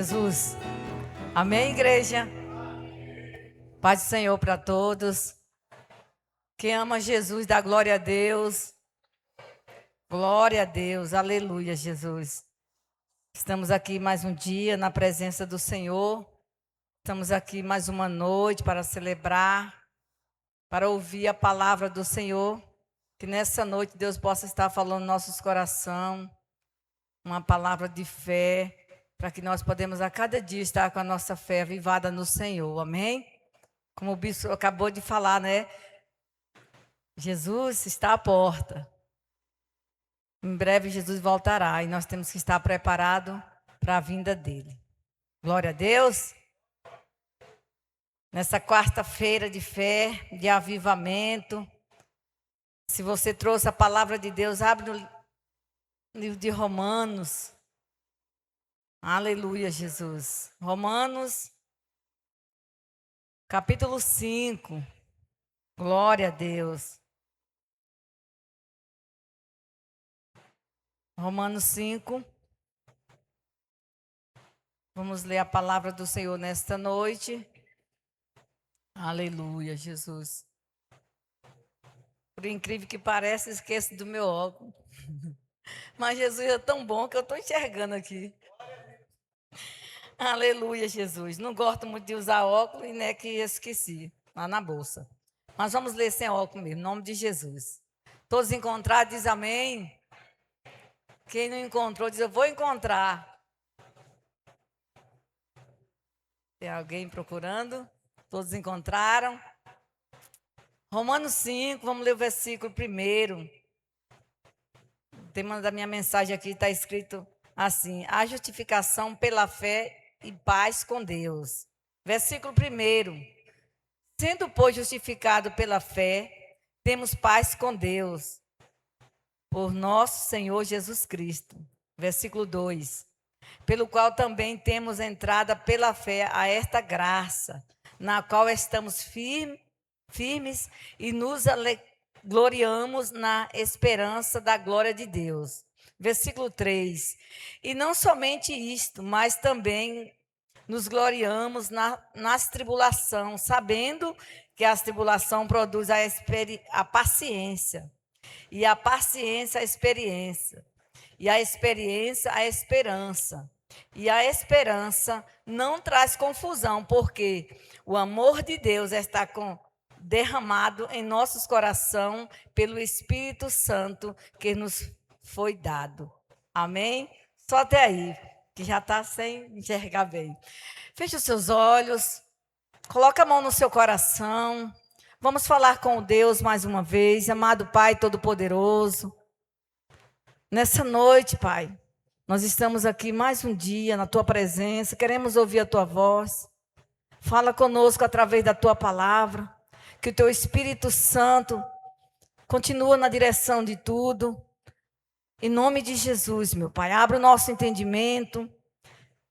Jesus. Amém, igreja? Paz do Senhor para todos. Quem ama Jesus, dá glória a Deus. Glória a Deus, aleluia, Jesus. Estamos aqui mais um dia na presença do Senhor. Estamos aqui mais uma noite para celebrar, para ouvir a palavra do Senhor. Que nessa noite Deus possa estar falando no nossos corações, uma palavra de fé, para que nós podemos a cada dia estar com a nossa fé avivada no Senhor, amém? Como o bispo acabou de falar, né? Jesus está à porta. Em breve Jesus voltará e nós temos que estar preparados para a vinda dele. Glória a Deus. Nessa quarta-feira de fé, de avivamento, se você trouxe a palavra de Deus, abre no livro de Romanos. Aleluia, Jesus. Romanos, capítulo 5. Glória a Deus. Romanos 5. Vamos ler a palavra do Senhor nesta noite. Aleluia, Jesus. Por incrível que pareça, esqueço do meu óculos. Mas Jesus é tão bom que eu estou enxergando aqui. Aleluia, Jesus. Não gosto muito de usar óculos e né, que esqueci lá na bolsa. Mas vamos ler sem óculos mesmo, em nome de Jesus. Todos encontrados, diz amém. Quem não encontrou, diz eu vou encontrar. Tem alguém procurando? Todos encontraram? Romanos 5, vamos ler o versículo primeiro. O tema da minha mensagem aqui está escrito assim: a justificação pela fé e paz com Deus. Versículo primeiro. Sendo, pois, justificado pela fé, temos paz com Deus, por nosso Senhor Jesus Cristo. Versículo 2. Pelo qual também temos entrada pela fé a esta graça, na qual estamos firmes e nos gloriamos na esperança da glória de Deus. Versículo 3. E não somente isto, mas também nos gloriamos nas tribulações, sabendo que a tribulação produz a paciência, e a paciência a experiência, e a experiência a esperança. E a esperança não traz confusão, porque o amor de Deus está derramado em nossos corações pelo Espírito Santo que nos foi dado. Amém? Só até aí, que já está sem enxergar bem. Feche os seus olhos, coloque a mão no seu coração. Vamos falar com Deus mais uma vez, amado Pai Todo-Poderoso. Nessa noite, Pai, nós estamos aqui mais um dia na Tua presença, queremos ouvir a Tua voz. Fala conosco através da Tua palavra, que o Teu Espírito Santo continua na direção de tudo. Em nome de Jesus, meu Pai, abre o nosso entendimento,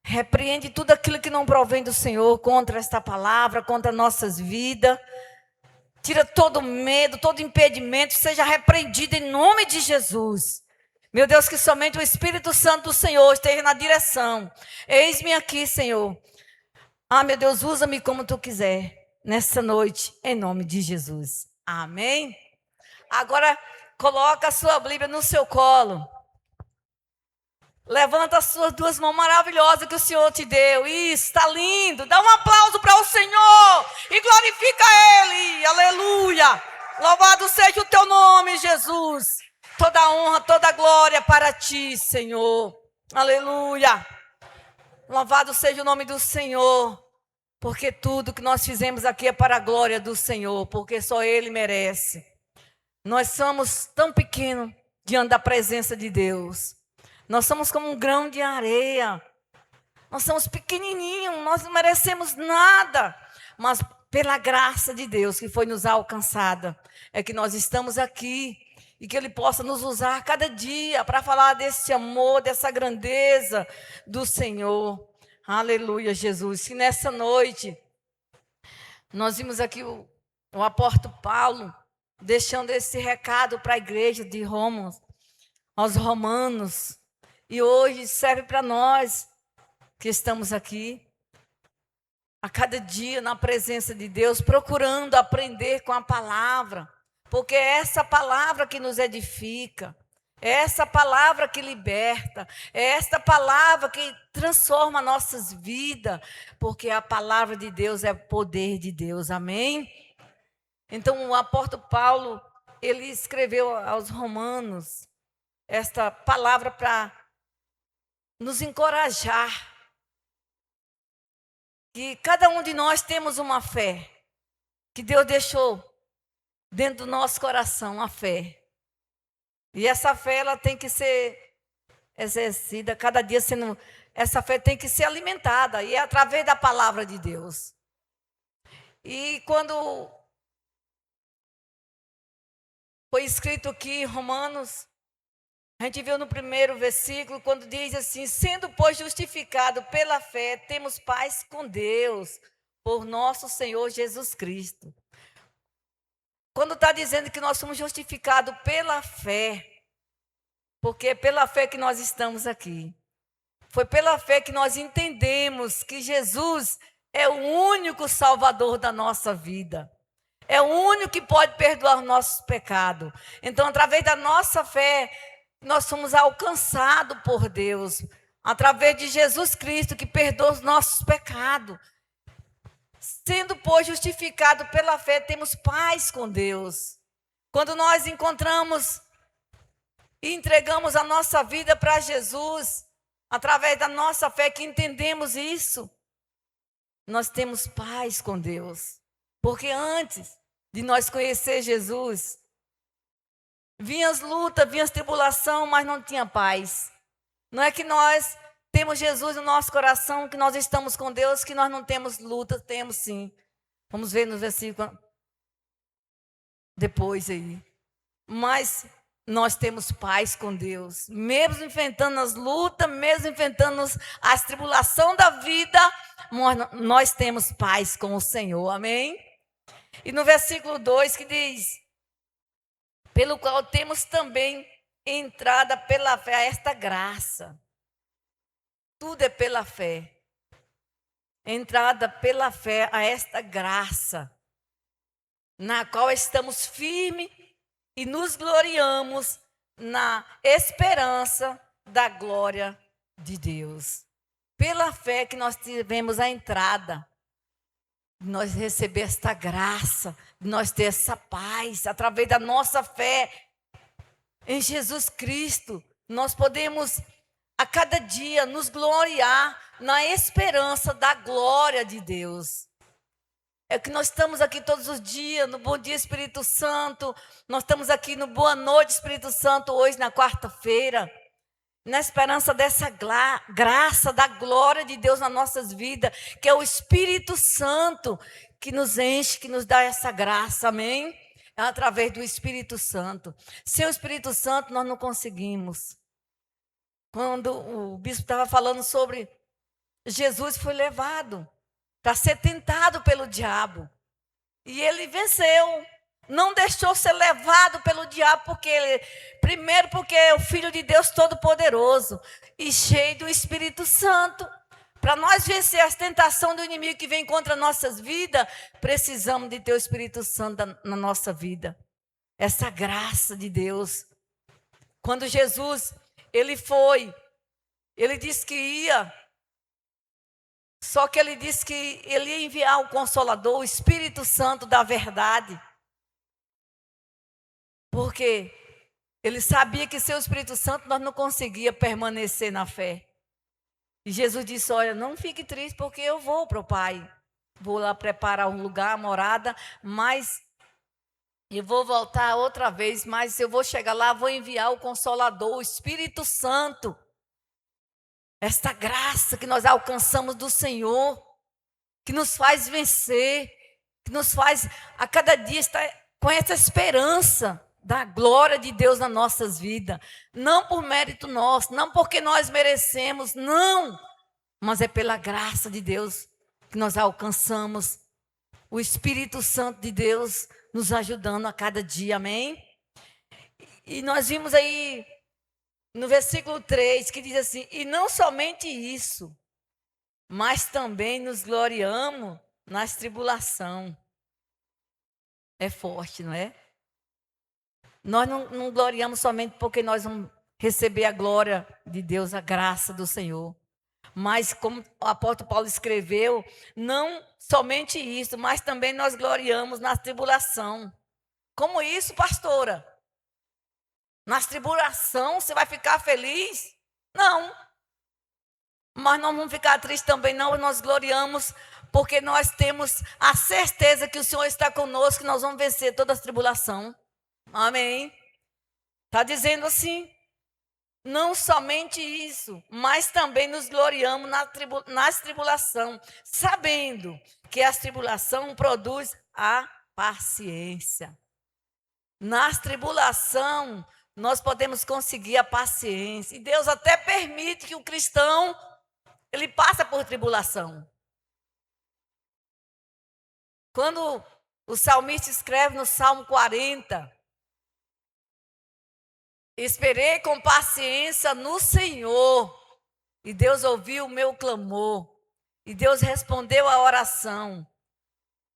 repreende tudo aquilo que não provém do Senhor contra esta palavra, contra nossas vidas. Tira todo medo, todo impedimento, seja repreendido em nome de Jesus. Meu Deus, que somente o Espírito Santo do Senhor esteja na direção. Eis-me aqui, Senhor. Ah, meu Deus, usa-me como Tu quiser, nessa noite, em nome de Jesus. Amém? Agora, coloca a sua Bíblia no seu colo. Levanta as suas duas mãos maravilhosas que o Senhor te deu. Isso, está lindo. Dá um aplauso para o Senhor e glorifica Ele. Aleluia. Louvado seja o Teu nome, Jesus. Toda honra, toda glória para Ti, Senhor. Aleluia. Louvado seja o nome do Senhor. Porque tudo que nós fizemos aqui é para a glória do Senhor. Porque só Ele merece. Nós somos tão pequenos diante da presença de Deus. Nós somos como um grão de areia. Nós somos pequenininhos, nós não merecemos nada. Mas pela graça de Deus que foi nos alcançada, é que nós estamos aqui. E que Ele possa nos usar cada dia para falar desse amor, dessa grandeza do Senhor. Aleluia, Jesus. E nessa noite, nós vimos aqui o apóstolo Paulo deixando esse recado para a igreja de Roma, aos romanos. E hoje serve para nós. que estamos aqui, a cada dia na presença de Deus, procurando aprender com a palavra, porque é essa palavra que nos edifica, é essa palavra que liberta, é essa palavra que transforma nossas vidas, porque a palavra de Deus é o poder de Deus, amém? Então o apóstolo Paulo, ele escreveu aos Romanos esta palavra para nos encorajar, que cada um de nós temos uma fé, que Deus deixou dentro do nosso coração, a fé. E essa fé, ela tem que ser exercida, cada dia sendo, essa fé tem que ser alimentada, e é através da palavra de Deus. E quando foi escrito aqui, Romanos, a gente viu no primeiro versículo, quando diz assim: sendo, pois, justificado pela fé, temos paz com Deus, por nosso Senhor Jesus Cristo. Quando está dizendo que nós somos justificados pela fé, porque é pela fé que nós estamos aqui. Foi pela fé que nós entendemos que Jesus é o único Salvador da nossa vida. É o único que pode perdoar os nossos pecados. Então, através da nossa fé, nós somos alcançados por Deus. Através de Jesus Cristo, que perdoa os nossos pecados. Sendo, pois, justificado pela fé, temos paz com Deus. Quando nós encontramos e entregamos a nossa vida para Jesus, através da nossa fé que entendemos isso, nós temos paz com Deus. Porque antes de nós conhecer Jesus, vinham as lutas, vinham as tribulações, mas não tinha paz. Não é que nós temos Jesus no nosso coração, que nós estamos com Deus, que nós não temos luta, temos sim. Vamos ver no versículo depois aí. Mas nós temos paz com Deus, mesmo enfrentando as lutas, mesmo enfrentando as tribulações da vida, nós temos paz com o Senhor, amém? E no versículo 2 que diz: pelo qual temos também entrada pela fé a esta graça. Tudo é pela fé. Entrada pela fé a esta graça, na qual estamos firmes e nos gloriamos na esperança da glória de Deus. Pela fé que nós tivemos a entrada, nós receber esta graça, nós ter essa paz, através da nossa fé em Jesus Cristo, nós podemos a cada dia nos gloriar na esperança da glória de Deus. É que nós estamos aqui todos os dias, no Bom Dia Espírito Santo, nós estamos aqui no Boa Noite Espírito Santo, hoje na quarta-feira, na esperança dessa graça, da glória de Deus nas nossas vidas, que é o Espírito Santo que nos enche, que nos dá essa graça, amém? É através do Espírito Santo. Sem o Espírito Santo nós não conseguimos. Quando o bispo estava falando sobre Jesus foi levado para ser tentado pelo diabo. E ele venceu. Não deixou ser levado pelo diabo, primeiro porque é o Filho de Deus Todo-Poderoso e cheio do Espírito Santo. Para nós vencer as tentações do inimigo que vem contra nossas vidas, precisamos de ter o Espírito Santo na nossa vida. Essa graça de Deus. Quando Jesus, ele disse que ia, só que ele disse que ele ia enviar o Consolador, o Espírito Santo da verdade. Porque ele sabia que sem o Espírito Santo nós não conseguíamos permanecer na fé. E Jesus disse: olha, não fique triste porque eu vou para o Pai. Vou lá preparar um lugar, uma morada, mas eu vou voltar outra vez, mas eu vou chegar lá, vou enviar o Consolador, o Espírito Santo. Esta graça que nós alcançamos do Senhor, que nos faz vencer, que nos faz a cada dia estar com essa esperança da glória de Deus nas nossas vidas. Não por mérito nosso, não porque nós merecemos, não. Mas é pela graça de Deus que nós alcançamos o Espírito Santo de Deus nos ajudando a cada dia, amém? E nós vimos aí no versículo 3 que diz assim: e não somente isso, mas também nos gloriamos nas tribulação. É forte, não é? Nós não gloriamos somente porque nós vamos receber a glória de Deus, a graça do Senhor. Mas como o apóstolo Paulo escreveu, não somente isso, mas também nós gloriamos na tribulação. Como isso, pastora? Nas tribulação você vai ficar feliz? Não. Mas não vamos ficar tristes também, não. Nós gloriamos porque nós temos a certeza que o Senhor está conosco, que nós vamos vencer toda a tribulação. Amém. Está dizendo assim. Não somente isso, mas também nos gloriamos nas tribulação, sabendo que a tribulação produz a paciência. Nas tribulação, nós podemos conseguir a paciência. E Deus até permite que o cristão, ele passe por tribulação. Quando o salmista escreve no Salmo 40, esperei com paciência no Senhor, e Deus ouviu o meu clamor, e Deus respondeu a oração.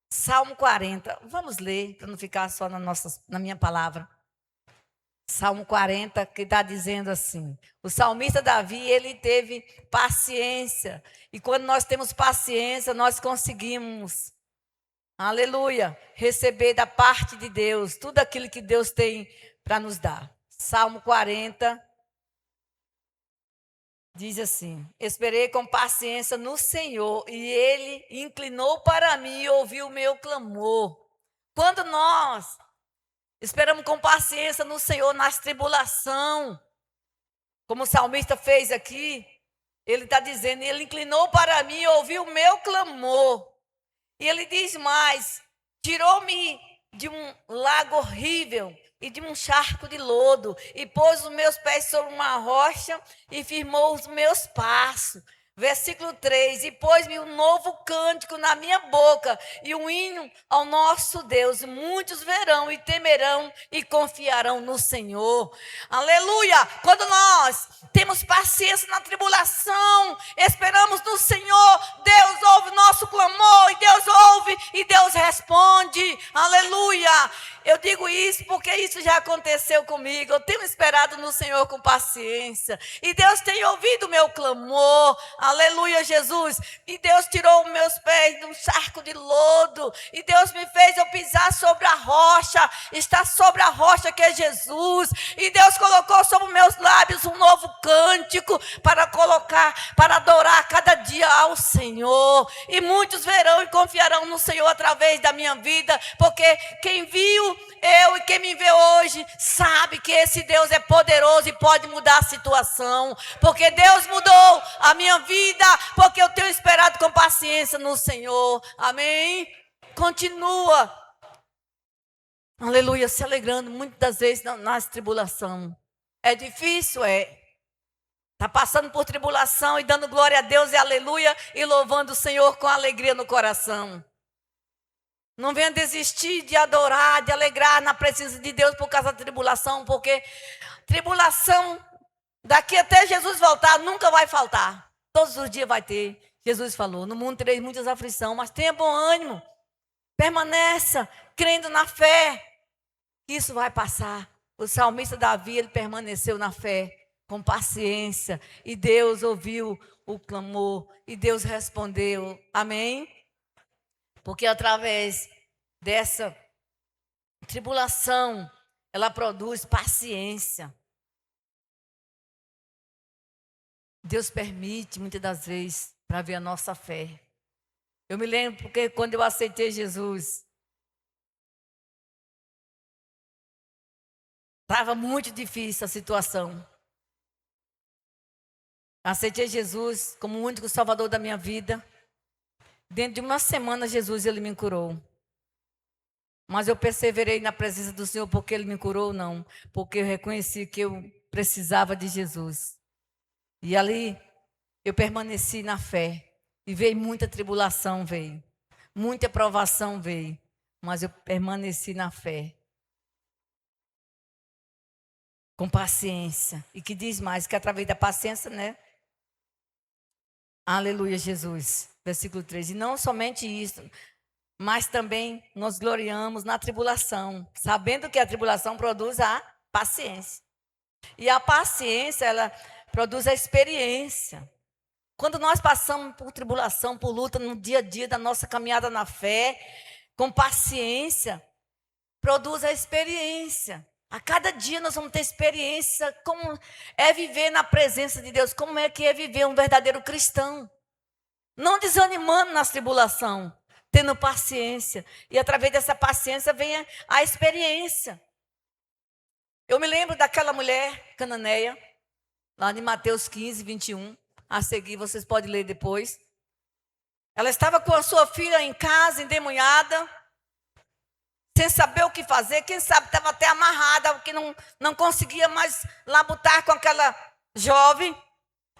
Salmo 40, vamos ler, para não ficar só na minha palavra. Salmo 40, que está dizendo assim, o salmista Davi, ele teve paciência, e quando nós temos paciência, nós conseguimos, aleluia, receber da parte de Deus, tudo aquilo que Deus tem para nos dar. Salmo 40, diz assim, esperei com paciência no Senhor, e Ele inclinou para mim e ouviu o meu clamor. Quando nós esperamos com paciência no Senhor, nas tribulação, como o salmista fez aqui, ele está dizendo, Ele inclinou para mim e ouviu o meu clamor. E Ele diz mais, tirou-me de um lago horrível, e de um charco de lodo, e pôs os meus pés sobre uma rocha, e firmou os meus passos. Versículo 3, e pôs-me um novo cântico na minha boca, e um hino ao nosso Deus. Muitos verão e temerão e confiarão no Senhor. Aleluia! Quando nós temos paciência na tribulação, esperamos no Senhor, Deus ouve o nosso clamor, e Deus ouve, e Deus responde. Aleluia! Eu digo isso porque isso já aconteceu comigo. Eu tenho esperado no Senhor com paciência. E Deus tem ouvido o meu clamor. Aleluia, Jesus. E Deus tirou os meus pés de um charco de lodo. E Deus me fez eu pisar sobre a rocha. Está sobre a rocha que é Jesus. E Deus colocou sobre os meus lábios um novo cântico para colocar, para adorar cada dia ao Senhor. E muitos verão e confiarão no Senhor através da minha vida. Porque quem viu eu e quem me vê hoje sabe que esse Deus é poderoso e pode mudar a situação, porque Deus mudou a minha vida, porque eu tenho esperado com paciência no Senhor, amém? Continua, aleluia, se alegrando muitas das vezes nas tribulações. É difícil, está passando por tribulação e dando glória a Deus e aleluia, e louvando o Senhor com alegria no coração. Não venha desistir de adorar, de alegrar na presença de Deus por causa da tribulação, porque tribulação, daqui até Jesus voltar, nunca vai faltar. Todos os dias vai ter. Jesus falou, no mundo tereis muitas aflições, mas tenha bom ânimo. Permaneça crendo na fé, que isso vai passar. O salmista Davi, ele permaneceu na fé, com paciência, e Deus ouviu o clamor, e Deus respondeu, amém? Porque através dessa tribulação, ela produz paciência. Deus permite, muitas das vezes, para ver a nossa fé. Eu me lembro porque quando eu aceitei Jesus, estava muito difícil a situação. Aceitei Jesus como o único salvador da minha vida. Dentro de uma semana, Jesus, ele me curou. Mas eu perseverei na presença do Senhor porque ele me curou, não. Porque eu reconheci que eu precisava de Jesus. E ali, eu permaneci na fé. E veio muita tribulação, veio. Muita provação veio. Mas eu permaneci na fé. Com paciência. E que diz mais, que através da paciência, né? Aleluia, Jesus. Versículo 3. E não somente isso, mas também nos gloriamos na tribulação, sabendo que a tribulação produz a paciência. E a paciência, ela produz a experiência. Quando nós passamos por tribulação, por luta no dia a dia da nossa caminhada na fé, com paciência, produz a experiência. A cada dia nós vamos ter experiência, como é viver na presença de Deus, como é que é viver um verdadeiro cristão. Não desanimando nas tribulações, tendo paciência. E através dessa paciência vem a experiência. Eu me lembro daquela mulher cananeia, lá em Mateus 15, 21. A seguir, vocês podem ler depois. Ela estava com a sua filha em casa, endemoniada, sem saber o que fazer. Quem sabe estava até amarrada, porque não conseguia mais labutar com aquela jovem.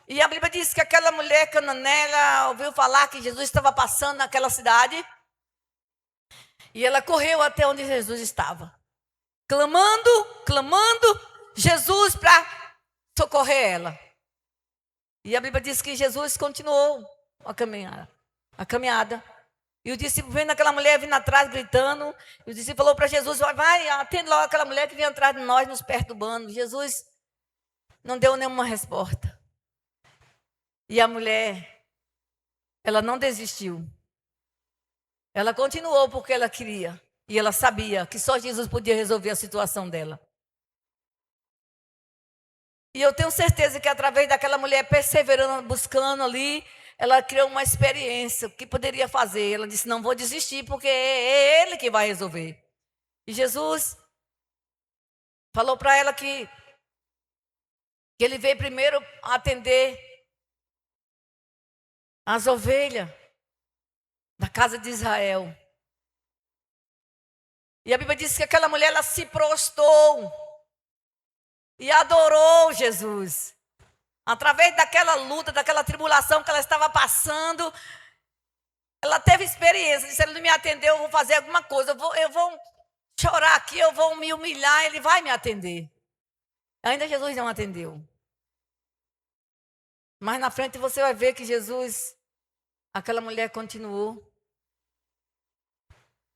E a Bíblia diz que aquela mulher cananeia ouviu falar que Jesus estava passando naquela cidade. E ela correu até onde Jesus estava, clamando Jesus para socorrer ela. E a Bíblia diz que Jesus continuou a caminhada. E o discípulo vendo aquela mulher vindo atrás, gritando. E o discípulo falou para Jesus: vai, atende logo aquela mulher que vem atrás de nós, nos perturbando. Jesus não deu nenhuma resposta. E a mulher, ela não desistiu. Ela continuou porque ela queria. E ela sabia que só Jesus podia resolver a situação dela. E eu tenho certeza que através daquela mulher perseverando, buscando ali, ela criou uma experiência. O que poderia fazer? Ela disse: não vou desistir, porque é Ele que vai resolver. E Jesus falou para ela que Ele veio primeiro atender as ovelhas da casa de Israel. E a Bíblia diz que aquela mulher, ela se prostrou e adorou Jesus. Através daquela luta, daquela tribulação que ela estava passando, ela teve experiência. Disse: ele não me atendeu, eu vou fazer alguma coisa. Eu vou chorar aqui, eu vou me humilhar, ele vai me atender. Ainda Jesus não atendeu. Mas na frente você vai ver que Jesus, aquela mulher continuou.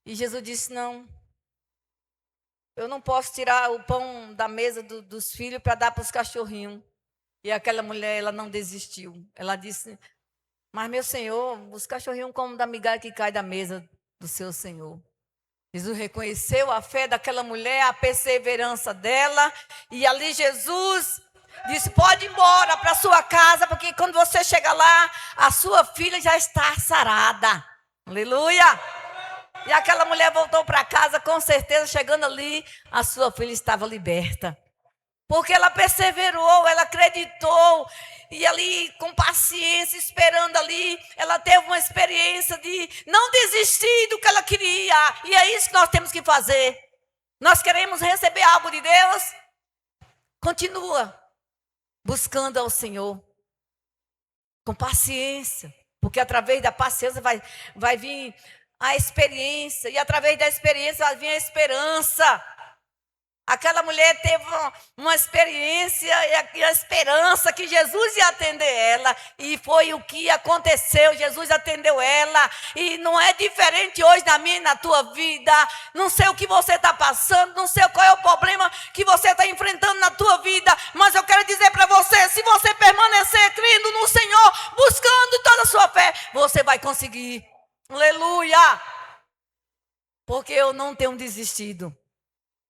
E Jesus disse: não, eu não posso tirar o pão da mesa dos filhos para dar para os cachorrinhos. E aquela mulher, ela não desistiu. Ela disse: mas meu Senhor, os cachorrinhos comem da migalha que cai da mesa do seu Senhor. Jesus reconheceu a fé daquela mulher, a perseverança dela. E ali Jesus disse: pode ir embora para sua casa, porque quando você chegar lá, a sua filha já está sarada. Aleluia! E aquela mulher voltou para casa, com certeza, chegando ali, a sua filha estava liberta. Porque ela perseverou, ela acreditou, e ali, com paciência, esperando ali, ela teve uma experiência de não desistir do que ela queria. E é isso que nós temos que fazer. Nós queremos receber algo de Deus? Continua buscando ao Senhor, com paciência, porque através da paciência vai vir a experiência, e através da experiência vai vir a esperança. Aquela mulher teve uma experiência e a esperança que Jesus ia atender ela. E foi o que aconteceu. Jesus atendeu ela. E não é diferente hoje na minha e na tua vida. Não sei o que você está passando. Não sei qual é o problema que você está enfrentando na tua vida. Mas eu quero dizer para você, se você permanecer crendo no Senhor, buscando toda a sua fé, você vai conseguir. Aleluia! Porque eu não tenho desistido.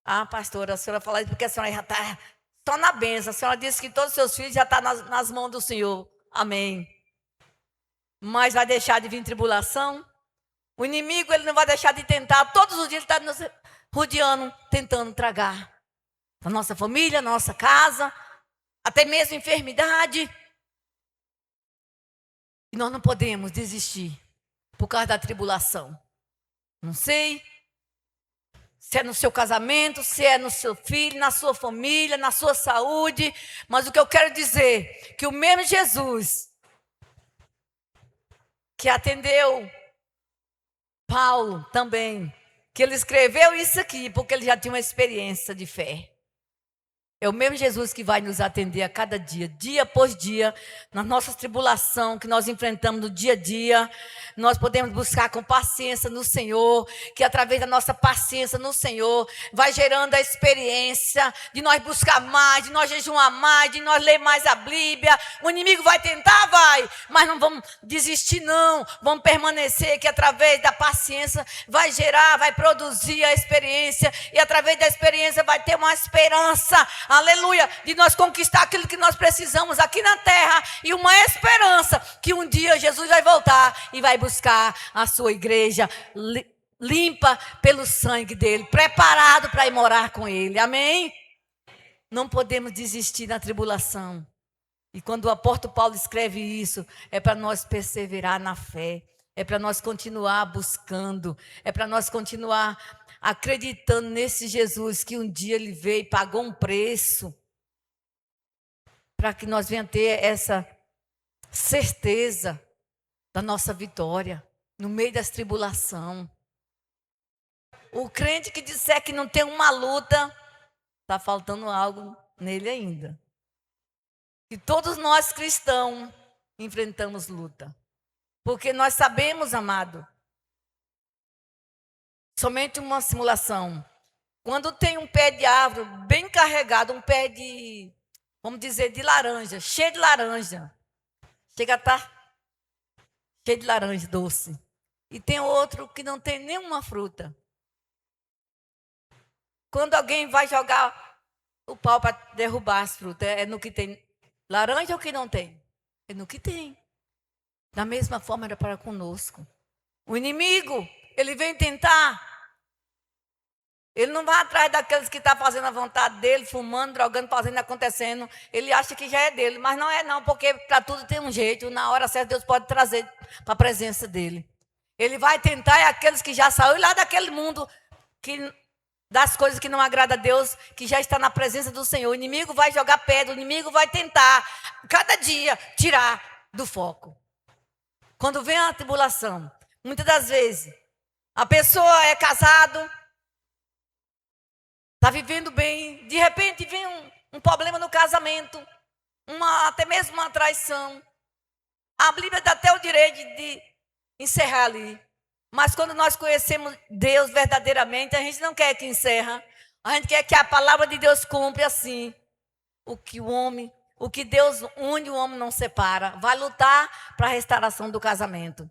Ah, pastora, a senhora fala isso porque a senhora já está só na bênção. A senhora disse que todos os seus filhos já estão nas mãos do Senhor. Amém. Mas vai deixar de vir tribulação? O inimigo, ele não vai deixar de tentar. Todos os dias ele está nos rodeando, tentando tragar a nossa família, a nossa casa, até mesmo enfermidade. E nós não podemos desistir por causa da tribulação. Não sei se é no seu casamento, se é no seu filho, na sua família, na sua saúde. Mas o que eu quero dizer, que o mesmo Jesus que atendeu Paulo também, que ele escreveu isso aqui, porque ele já tinha uma experiência de fé. É o mesmo Jesus que vai nos atender a cada dia, dia após dia, na nossa tribulação que nós enfrentamos no dia a dia. Nós podemos buscar com paciência no Senhor, que através da nossa paciência no Senhor, vai gerando a experiência de nós buscar mais, de nós jejuar mais, de nós ler mais a Bíblia. O inimigo vai tentar, vai, mas não vamos desistir não, vamos permanecer, que através da paciência vai gerar, vai produzir a experiência, e através da experiência vai ter uma esperança, aleluia, de nós conquistar aquilo que nós precisamos aqui na terra, e uma esperança que um dia Jesus vai voltar e vai buscar a sua igreja limpa pelo sangue dele, preparado para ir morar com ele, amém? Não podemos desistir na tribulação. E quando o apóstolo Paulo escreve isso, é para nós perseverar na fé, é para nós continuar buscando, é para nós continuar acreditando nesse Jesus que um dia ele veio e pagou um preço, para que nós venhamos ter essa certeza da nossa vitória no meio das tribulações. O crente que disser que não tem uma luta, está faltando algo nele ainda. E todos nós cristãos enfrentamos luta. Porque nós sabemos, amado, somente uma simulação. Quando tem um pé de árvore bem carregado, um pé de, vamos dizer, de laranja, cheio de laranja. Chega a estar cheio de laranja doce. E tem outro que não tem nenhuma fruta. Quando alguém vai jogar o pau para derrubar as frutas, é no que tem laranja ou que não tem? É no que tem. Da mesma forma era para conosco. O inimigo, ele vem tentar. Ele não vai atrás daqueles que estão fazendo a vontade dele, fumando, drogando, fazendo, acontecendo. Ele acha que já é dele, mas não é não, porque para tudo tem um jeito. Na hora certa Deus pode trazer para a presença dele. Ele vai tentar aqueles que já saíram lá daquele mundo, das coisas que não agradam a Deus, que já está na presença do Senhor. O inimigo vai jogar pedra, o inimigo vai tentar, cada dia, tirar do foco. Quando vem a tribulação, muitas das vezes, a pessoa é casado, está vivendo bem, de repente vem um problema no casamento, até mesmo uma traição. A Bíblia dá até o direito de encerrar ali. Mas quando nós conhecemos Deus verdadeiramente, a gente não quer que encerra. A gente quer que a palavra de Deus cumpra assim. O que Deus une, o homem não separa. Vai lutar para a restauração do casamento.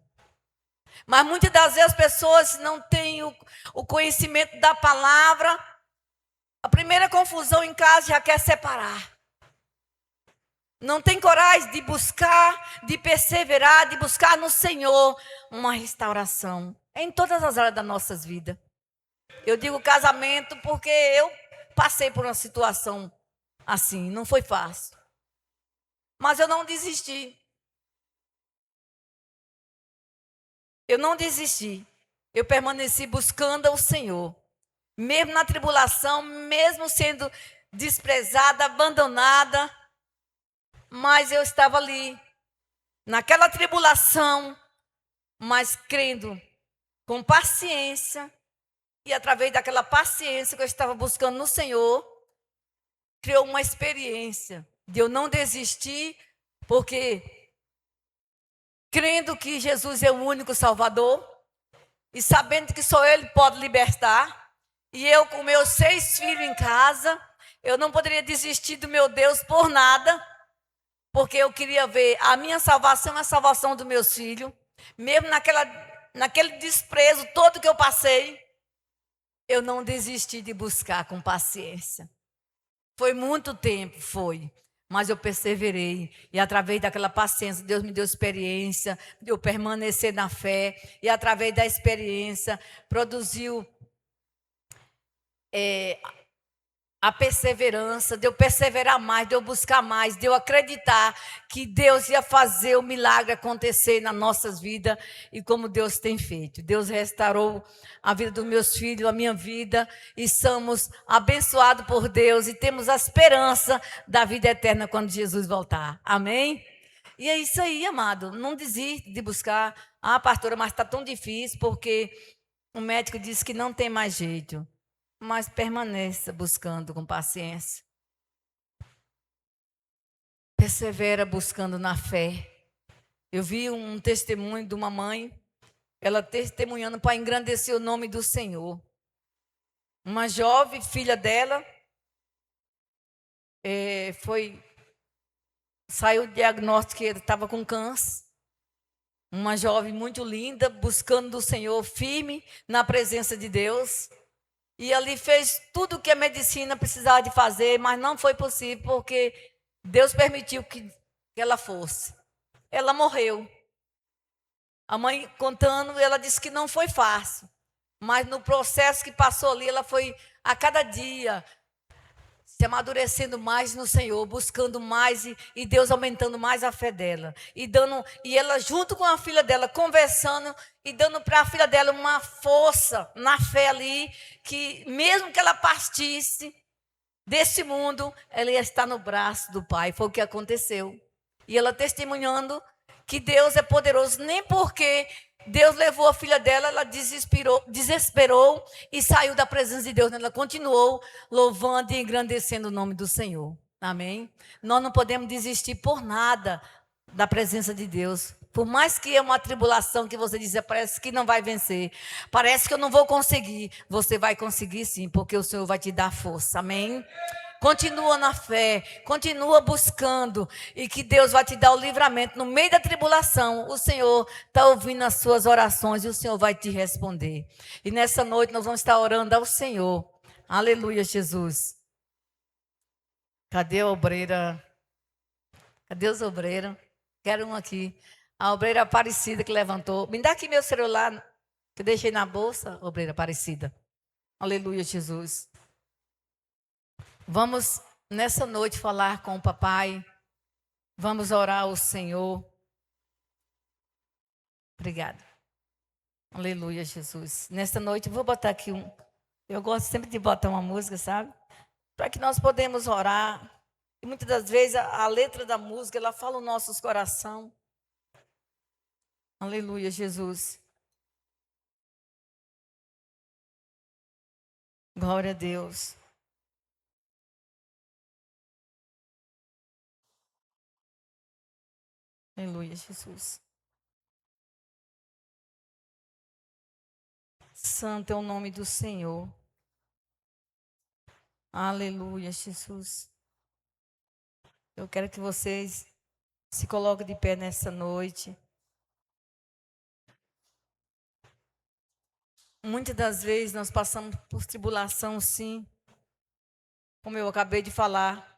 Mas muitas das vezes as pessoas não têm o conhecimento da palavra. A primeira confusão em casa já quer separar. Não tem coragem de buscar, de perseverar, de buscar no Senhor uma restauração. Em todas as áreas das nossas vidas. Eu digo casamento porque eu passei por uma situação assim, não foi fácil. Mas eu não desisti. Eu não desisti. Eu permaneci buscando ao Senhor. Mesmo na tribulação, mesmo sendo desprezada, abandonada, mas eu estava ali, naquela tribulação, mas crendo com paciência, e através daquela paciência que eu estava buscando no Senhor, criou uma experiência de eu não desistir, porque crendo que Jesus é o único Salvador, e sabendo que só Ele pode libertar, e eu com meus 6 filhos em casa, eu não poderia desistir do meu Deus por nada, porque eu queria ver a minha salvação, a salvação dos meus filhos, mesmo naquele desprezo todo que eu passei, eu não desisti de buscar com paciência. Foi muito tempo, mas eu perseverei, e através daquela paciência, Deus me deu experiência, de eu permanecer na fé, e através da experiência, produziu a perseverança, de eu perseverar mais, de eu buscar mais, de eu acreditar que Deus ia fazer o milagre acontecer nas nossas vidas, e como Deus tem feito. Deus restaurou a vida dos meus filhos, a minha vida, e somos abençoados por Deus, e temos a esperança da vida eterna quando Jesus voltar. Amém? E é isso aí, amado. Não desiste de buscar. Ah, pastora, mas está tão difícil, porque o médico disse que não tem mais jeito. Mas permaneça buscando com paciência. persevera buscando na fé. Eu vi um testemunho de uma mãe, ela testemunhando para engrandecer o nome do Senhor. Uma jovem filha dela saiu o diagnóstico que ele estava com câncer. Uma jovem muito linda, buscando do Senhor, firme na presença de Deus. E ali fez tudo o que a medicina precisava de fazer, mas não foi possível, porque Deus permitiu que ela fosse. Ela morreu. A mãe contando, ela disse que não foi fácil. Mas no processo que passou ali, ela foi a cada dia se amadurecendo mais no Senhor, buscando mais e Deus aumentando mais a fé dela. E ela junto com a filha dela, conversando e dando para a filha dela uma força na fé ali, que mesmo que ela partisse desse mundo, ela ia estar no braço do Pai. Foi o que aconteceu. E ela testemunhando que Deus é poderoso, nem porque Deus levou a filha dela, ela desesperou e saiu da presença de Deus. Ela continuou louvando e engrandecendo o nome do Senhor. Amém? Nós não podemos desistir por nada da presença de Deus. Por mais que é uma tribulação que você diz, parece que não vai vencer, parece que eu não vou conseguir. Você vai conseguir sim, porque o Senhor vai te dar força. Amém? Continua na fé, continua buscando e que Deus vai te dar o livramento. No meio da tribulação, o Senhor está ouvindo as suas orações e o Senhor vai te responder. E nessa noite nós vamos estar orando ao Senhor. Aleluia, Jesus. Cadê a obreira? Cadê os obreiros? Quero um aqui. A obreira Aparecida que levantou. Me dá aqui meu celular, que eu deixei na bolsa, obreira Aparecida. Aleluia, Jesus. Vamos, nessa noite, falar com o papai. Vamos orar ao Senhor. Obrigada. Aleluia, Jesus. Nessa noite, eu vou botar aqui Eu gosto sempre de botar uma música, sabe? Para que nós podemos orar. E muitas das vezes, a letra da música, ela fala o nossos corações. Aleluia, Jesus. Glória a Deus. Aleluia, Jesus. Santo é o nome do Senhor. Aleluia, Jesus. Eu quero que vocês se coloquem de pé nessa noite. Muitas das vezes nós passamos por tribulação, sim. Como eu acabei de falar.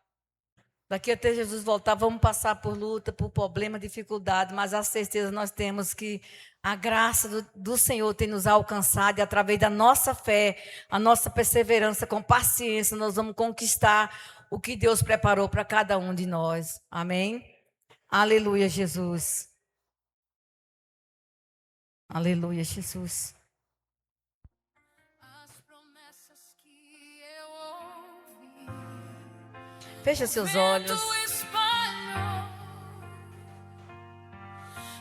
Daqui até Jesus voltar, vamos passar por luta, por problema, dificuldade, mas a certeza nós temos que a graça do Senhor tem nos alcançado e através da nossa fé, a nossa perseverança com paciência, nós vamos conquistar o que Deus preparou para cada um de nós. Amém? Aleluia, Jesus. Aleluia, Jesus. Feche seus olhos.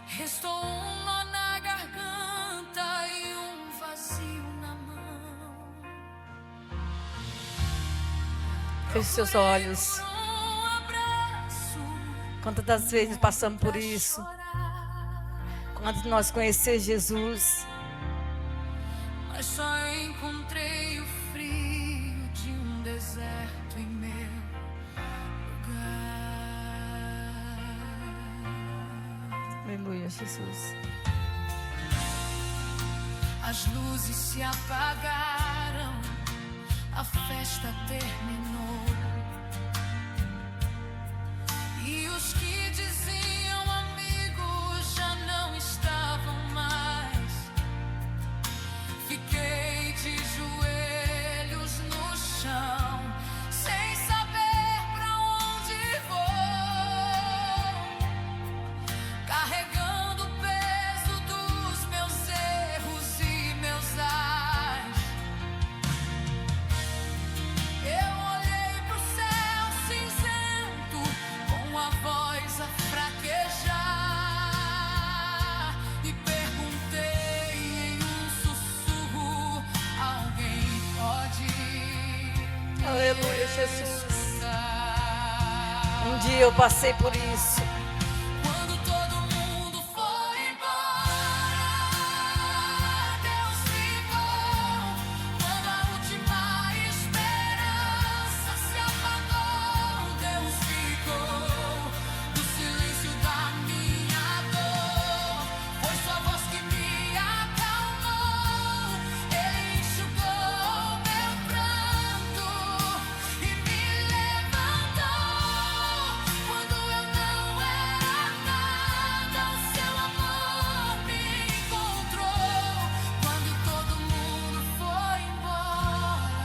Restou um nó na garganta e um vazio na mão. Feche seus olhos. Quantas das vezes passamos por isso? Quando nós conhecemos Jesus, mas só encontrei o frio de um deserto em meu lugar. aleluia, Jesus. As luzes se apagaram, a festa terminou. E os que diziam amigos já não estavam mais. Fiquei de joelhos no chão, sem saber pra onde vou, carregando o peso dos meus erros e meus ais. Eu olhei pro céu cinzento, com a voz a fraquejar, e perguntei em um sussurro: alguém pode me Aleluia, Jesus. escutar? Um dia eu passei por isso. Quando todo mundo foi embora, Deus ficou. Quando a última esperança se apagou, Deus ficou. No silêncio da minha dor, foi sua voz que me acalmou. Ele enxugou meu pranto e me levantou. Quando eu não era nada, o seu amor me encontrou. Quando todo mundo foi embora,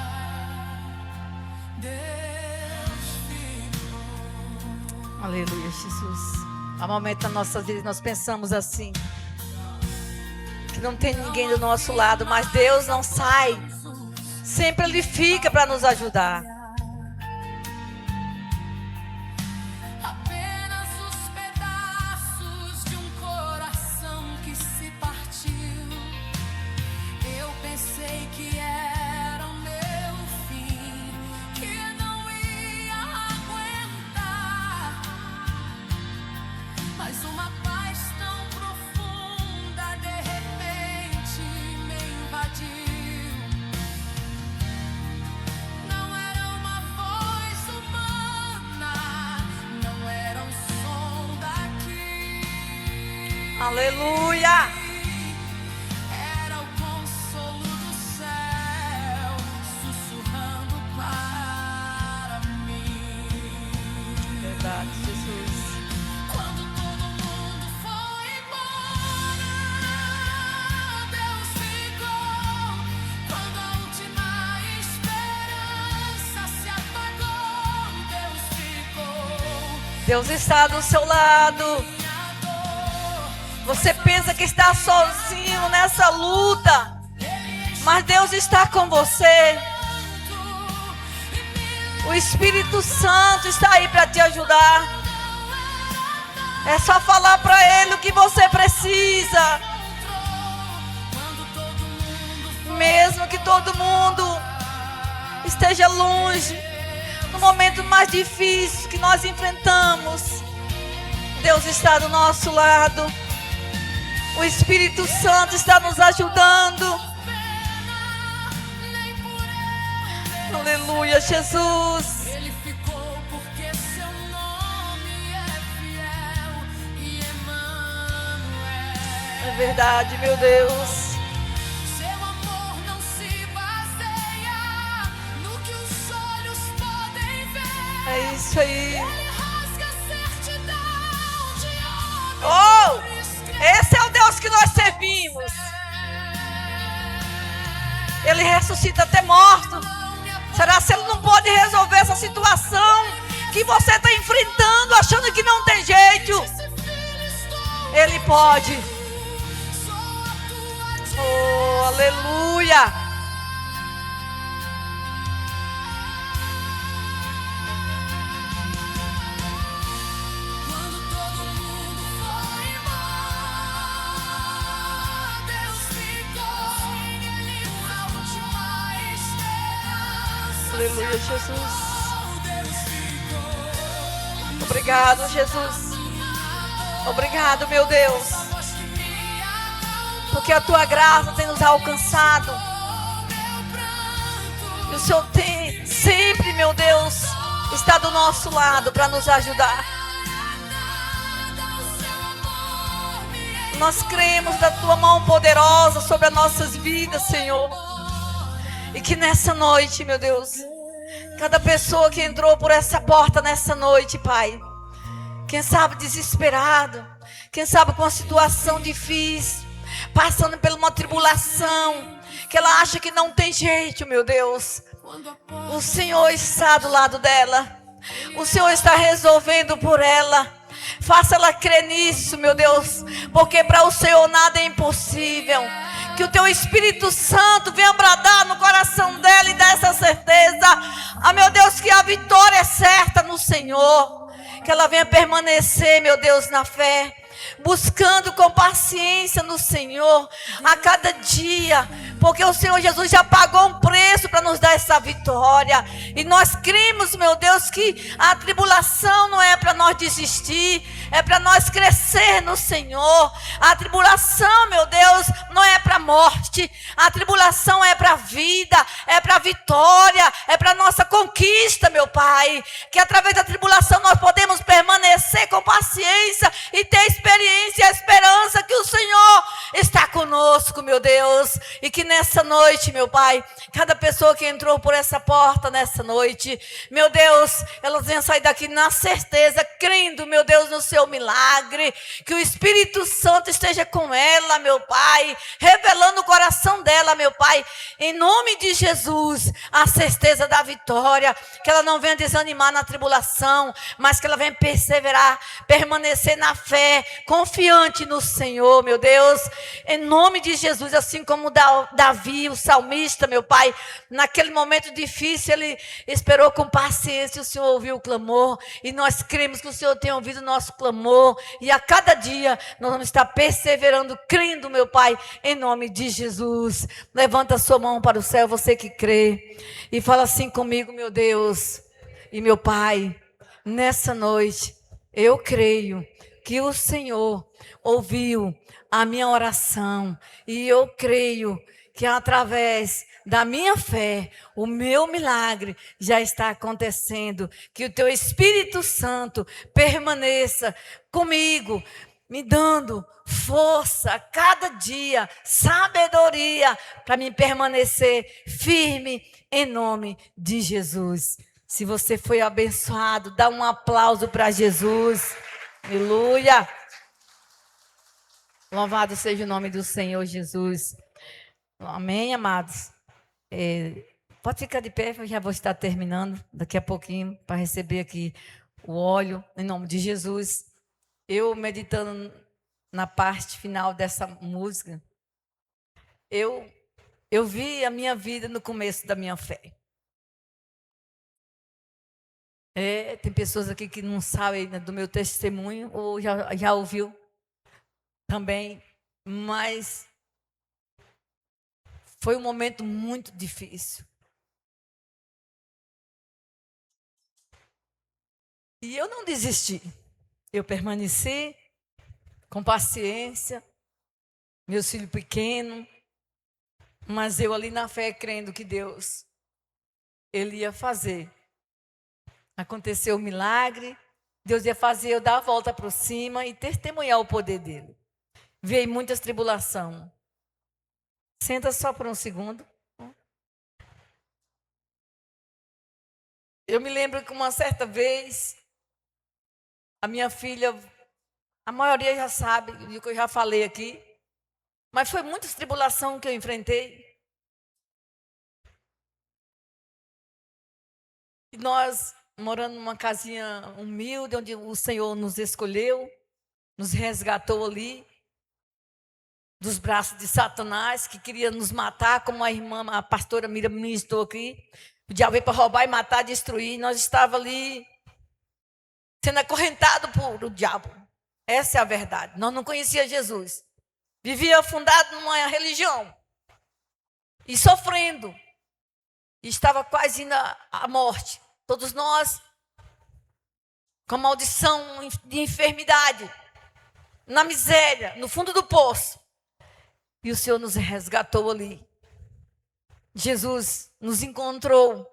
Deus ficou. Aleluia, Jesus. Há momentos na nossa vida que nós pensamos assim, que não tem ninguém do nosso lado, mas Deus não sai. Sempre Ele fica para nos ajudar. Apenas os pedaços de um coração que se partiu. Eu pensei que era o meu fim, que não ia aguentar. Mas uma paz tão profunda de repente me invadiu. Não era uma voz humana, não era um som daqui. Aleluia. Era o consolo do céu sussurrando para mim. Verdade, Jesus. Quando todo mundo foi embora, Deus ficou. Quando a última esperança se apagou, Deus ficou. Deus está do seu lado. Minha dor, Você pensa que está sozinho nessa luta, mas Deus está com você. O Espírito Santo está aí para te ajudar. É só falar para Ele o que você precisa. quando todo mundo Mesmo que todo mundo esteja longe, no momento mais difícil que nós enfrentamos, Deus está do nosso lado. O Espírito Santo está nos ajudando. nem por ele. Aleluia, Jesus. Ele ficou porque seu nome é fiel e Emmanuel. É verdade, meu Deus. Seu amor não se baseia no que os olhos podem ver. É isso aí. Ele rasga a certidão de Oh, homem. esse é o Deus que nós servimos. Ele ressuscita até morto. Será que Ele não pode resolver essa situação que você está enfrentando, achando que não tem jeito? Ele pode. Oh, aleluia. Quando todo mundo foi embora, Deus ficou. A última esperança. Aleluia, Jesus. Deus ficou. Obrigado, Jesus. Obrigado, meu Deus. A voz que me acalmou Porque a tua graça tem nos alcançado. meu pranto. E o Senhor tem sempre, meu Deus, está do nosso lado para nos ajudar. O seu amor me Nós cremos da tua mão poderosa sobre as nossas vidas, Senhor. E que nessa noite, meu Deus, cada pessoa que entrou por essa porta nessa noite, Pai, quem sabe desesperado, quem sabe com uma situação difícil, passando por uma tribulação, que ela acha que não tem jeito, meu Deus. quando a porta O Senhor está do lado dela. O Senhor está resolvendo por ela. Faça ela crer nisso, meu Deus, porque para o Senhor nada é impossível. Que o teu Espírito Santo venha bradar no coração dela e dar essa certeza. Ah, meu Deus, que a vitória é certa no Senhor. Que ela venha permanecer, meu Deus, na fé. buscando com paciência no Senhor a cada dia, porque o Senhor Jesus já pagou um preço para nos dar essa vitória. E nós cremos, meu Deus, que a tribulação não é para nós desistir, é para nós crescer no Senhor. A tribulação, meu Deus, não é para a morte, a tribulação é para a vida, é para a vitória, é para a nossa conquista, meu Pai. Que através da tribulação nós podemos permanecer com paciência e ter experiência e a esperança que o Senhor está conosco, meu Deus. E que nessa noite, meu Pai, cada pessoa que entrou por essa porta nessa noite, meu Deus, elas venham sair daqui na certeza, crendo, meu Deus, no seu milagre, que o Espírito Santo esteja com ela, meu Pai, revelando o coração dela, meu Pai, em nome de Jesus, a certeza da vitória, que ela não venha desanimar na tribulação, mas que ela venha perseverar, permanecer na fé, confiante no Senhor, meu Deus, em nome de Jesus, assim como Davi, o salmista, meu Pai, naquele momento difícil, ele esperou com paciência, o Senhor ouviu o clamor, e nós cremos que o Senhor tem ouvido o nosso clamor, e a cada dia nós vamos estar perseverando, crendo, meu Pai, em nome de Jesus. Levanta a sua mão para o céu, você que crê, e fala assim comigo, meu Deus e meu Pai, nessa noite, eu creio que o Senhor ouviu a minha oração, e eu creio que através da minha fé, o meu milagre já está acontecendo, que o teu Espírito Santo permaneça comigo, me dando força a cada dia, sabedoria, para me permanecer firme em nome de Jesus. Se você foi abençoado, dá um aplauso para Jesus. Aleluia. Louvado seja o nome do Senhor Jesus. Amém, amados. Pode ficar de pé, eu já vou estar terminando daqui a pouquinho para receber aqui o óleo, em nome de Jesus. Eu meditando na parte final dessa música, eu vi a minha vida no começo da minha fé. Tem pessoas aqui que não sabem, né, do meu testemunho, ou já ouviu também, mas foi um momento muito difícil. E eu não desisti. Eu permaneci com paciência, meus filhos pequenos, mas eu ali na fé crendo que Deus, Ele ia fazer. Aconteceu o milagre, Deus ia fazer eu dar a volta por cima e testemunhar o poder dEle. Veio muitas tribulações. Senta só por um segundo. Eu me lembro que uma certa vez, a minha filha, a maioria já sabe do que eu já falei aqui, mas foi muita tribulação que eu enfrentei. E nós, morando numa casinha humilde, onde o Senhor nos escolheu, nos resgatou ali, dos braços de Satanás, que queria nos matar, como a irmã, a pastora Mira ministrou aqui. O diabo veio para roubar e matar, destruir. Nós estávamos ali, sendo acorrentados por o diabo. Essa é a verdade. Nós não conhecíamos Jesus. Vivia afundado numa religião. E sofrendo. E estava quase indo à morte. Todos nós, com maldição de enfermidade, na miséria, no fundo do poço. E o Senhor nos resgatou ali. Jesus nos encontrou,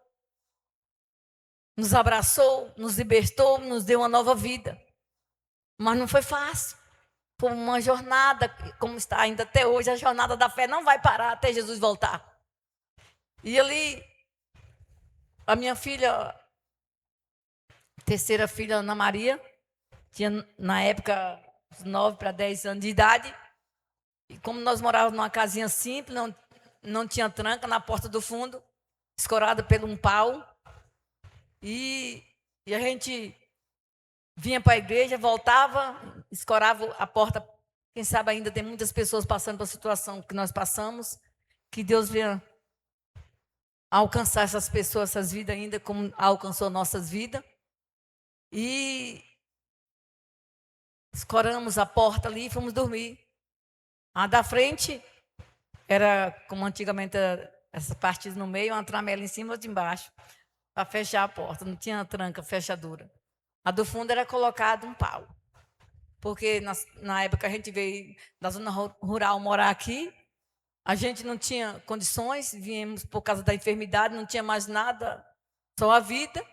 nos abraçou, nos libertou, nos deu uma nova vida. Mas não foi fácil. Foi uma jornada, como está ainda até hoje, a jornada da fé não vai parar até Jesus voltar. E ali, a minha filha, terceira filha, Ana Maria, tinha na época 9 para 10 anos de idade. E como nós morávamos numa casinha simples, não tinha tranca na porta do fundo, escorada por um pau. E a gente vinha para a igreja, voltava, escorava a porta. Quem sabe ainda tem muitas pessoas passando pela situação que nós passamos. Que Deus venha alcançar essas pessoas, essas vidas ainda, como alcançou nossas vidas. E escoramos a porta ali e fomos dormir. A da frente era, como antigamente, essa parte no meio, uma tramela em cima e outra embaixo, para fechar a porta. Não tinha tranca, fechadura. A do fundo era colocado um pau. Porque na época a gente veio da zona rural morar aqui, a gente não tinha condições, viemos por causa da enfermidade, não tinha mais nada, só a vida.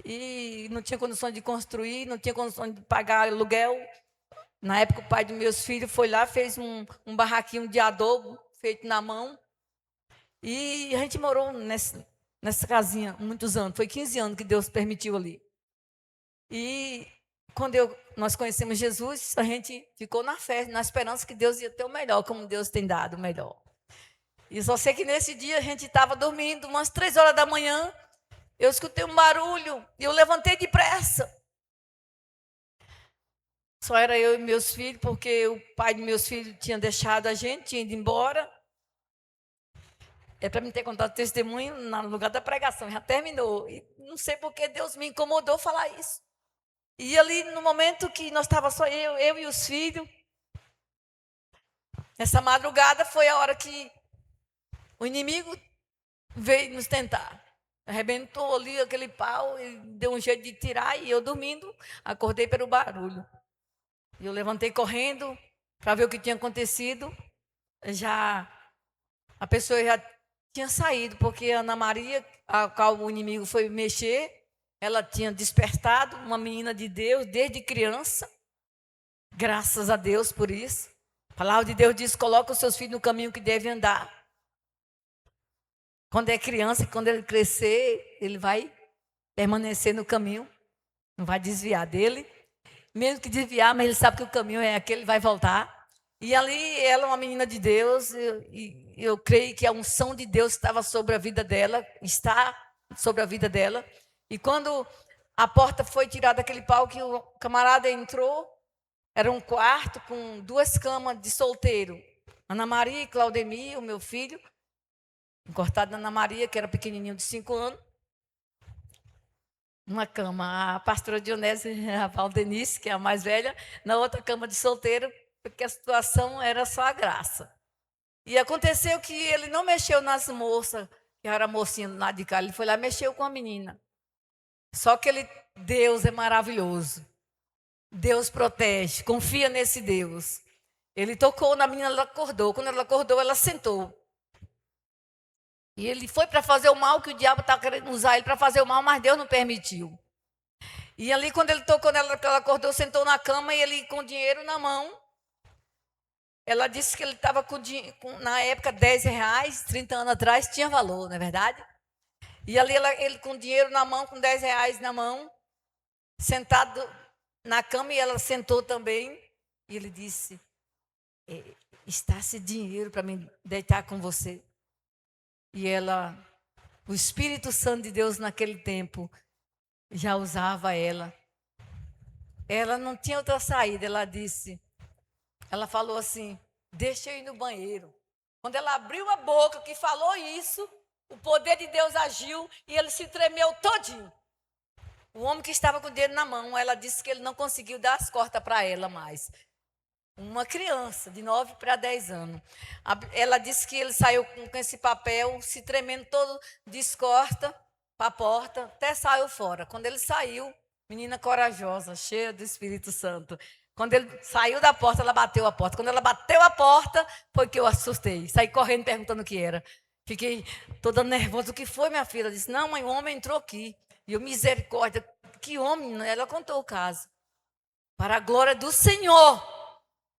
E não tinha condições de construir, não tinha condições de pagar aluguel. Na época, o pai dos meus filhos foi lá, fez um barraquinho de adobo, feito na mão. E a gente morou nessa casinha muitos anos. Foi 15 anos que Deus permitiu ali. E quando nós conhecemos Jesus, a gente ficou na fé, na esperança que Deus ia ter o melhor, como Deus tem dado o melhor. E só sei que nesse dia a gente estava dormindo, umas 3 horas da manhã, eu escutei um barulho e eu levantei depressa. Só era eu e meus filhos, porque o pai de meus filhos tinha deixado a gente, tinha ido embora. É para mim ter contado testemunho no lugar da pregação, já terminou. E não sei porque Deus me incomodou falar isso. E ali, no momento que nós estávamos só eu e os filhos, essa madrugada foi a hora que o inimigo veio nos tentar. Arrebentou ali aquele pau e deu um jeito de tirar, e eu dormindo, acordei pelo barulho. E eu levantei correndo para ver o que tinha acontecido. A pessoa já tinha saído, porque a Ana Maria, a qual o inimigo foi mexer, ela tinha despertado, uma menina de Deus desde criança. Graças a Deus por isso. A palavra de Deus diz: coloca os seus filhos no caminho que devem andar. Quando é criança, quando ele crescer, ele vai permanecer no caminho, não vai desviar dele. Mesmo que desviar, mas ele sabe que o caminho é aquele, vai voltar. E ali ela é uma menina de Deus, e eu creio que a unção de Deus estava sobre a vida dela, está sobre a vida dela. E quando a porta foi tirada daquele pau, que o camarada entrou, era um quarto com 2 camas de solteiro. Ana Maria e Claudemir, o meu filho, encostado na Ana Maria, que era pequenininho, de 5 anos. Uma cama, a pastora Dionese, a Valdenice, que é a mais velha, na outra cama de solteiro, porque a situação era só a graça. E aconteceu que ele não mexeu nas moças, que era a mocinha lá de cá, ele foi lá e mexeu com a menina. Só que Deus é maravilhoso. Deus protege, confia nesse Deus. Ele tocou na menina, ela acordou. Quando ela acordou, ela sentou. E ele foi para fazer o mal, que o diabo estava querendo usar ele para fazer o mal, mas Deus não permitiu. E ali, quando ele tocou nela, ela acordou, sentou na cama, e ele com dinheiro na mão. Ela disse que ele estava na época, 10 reais, 30 anos atrás, tinha valor, não é verdade? E ali ele com dinheiro na mão, com 10 reais na mão, sentado na cama, e ela sentou também. E ele disse: está esse dinheiro para me deitar com você. E o Espírito Santo de Deus naquele tempo já usava ela. Ela não tinha outra saída, ela falou assim: deixa eu ir no banheiro. Quando ela abriu a boca, que falou isso, o poder de Deus agiu e ele se tremeu todinho. O homem que estava com o dinheiro na mão, ela disse que ele não conseguiu dar as costas para ela mais. Uma criança de 9 para 10 anos. Ela disse que ele saiu com esse papel, se tremendo todo, descosta para a porta, até saiu fora. Quando ele saiu, menina corajosa, cheia do Espírito Santo. Quando ele saiu da porta, ela bateu a porta. Quando ela bateu a porta, foi que eu assustei. Saí correndo perguntando o que era. Fiquei toda nervosa. O que foi, minha filha? Ela disse: não, mãe, o homem entrou aqui. E eu, misericórdia, que homem? Ela contou o caso. Para a glória do Senhor.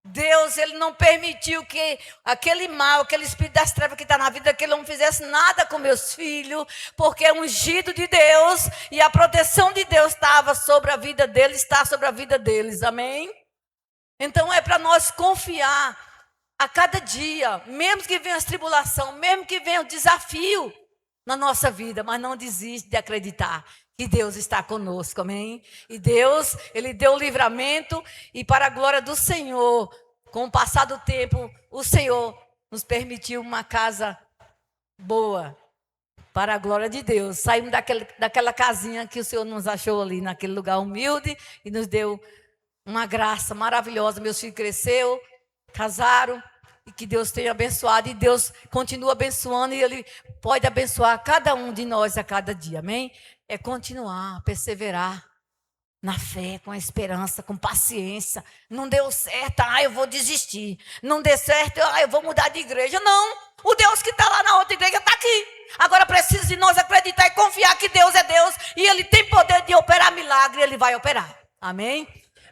Deus, ele não permitiu que aquele mal, aquele espírito das trevas que está na vida daquele homem fizesse nada com meus filhos, porque é ungido de Deus e a proteção de Deus estava sobre a vida deles, está sobre a vida deles, amém? Então é para nós confiar a cada dia, mesmo que venha as tribulação, mesmo que venha o desafio na nossa vida, mas não desiste de acreditar que Deus está conosco, amém? E Deus, ele deu o livramento, e para a glória do Senhor, com o passar do tempo, o Senhor nos permitiu uma casa boa, para a glória de Deus. Saímos daquela casinha que o Senhor nos achou ali, naquele lugar humilde, e nos deu uma graça maravilhosa. Meus filhos cresceram, casaram, e que Deus tenha abençoado. E Deus continua abençoando, e Ele pode abençoar cada um de nós a cada dia, amém? É continuar, perseverar na fé, com a esperança, com paciência. Não deu certo, eu vou desistir. Não deu certo, eu vou mudar de igreja. Não, o Deus que está lá na outra igreja está aqui. Agora precisa de nós acreditar e confiar que Deus é Deus e Ele tem poder de operar milagre, Ele vai operar. Amém?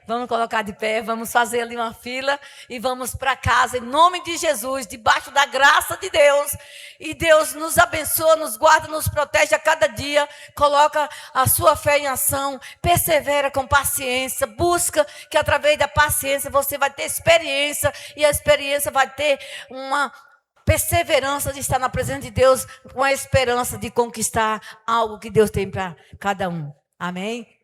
Vamos colocar de pé, vamos fazer ali uma fila e vamos para casa em nome de Jesus, debaixo da graça de Deus. E Deus nos abençoa, nos guarda, nos protege a cada dia. Coloca a sua fé em ação, persevera com paciência, busca que através da paciência você vai ter experiência e a experiência vai ter uma perseverança de estar na presença de Deus com a esperança de conquistar algo que Deus tem para cada um. Amém?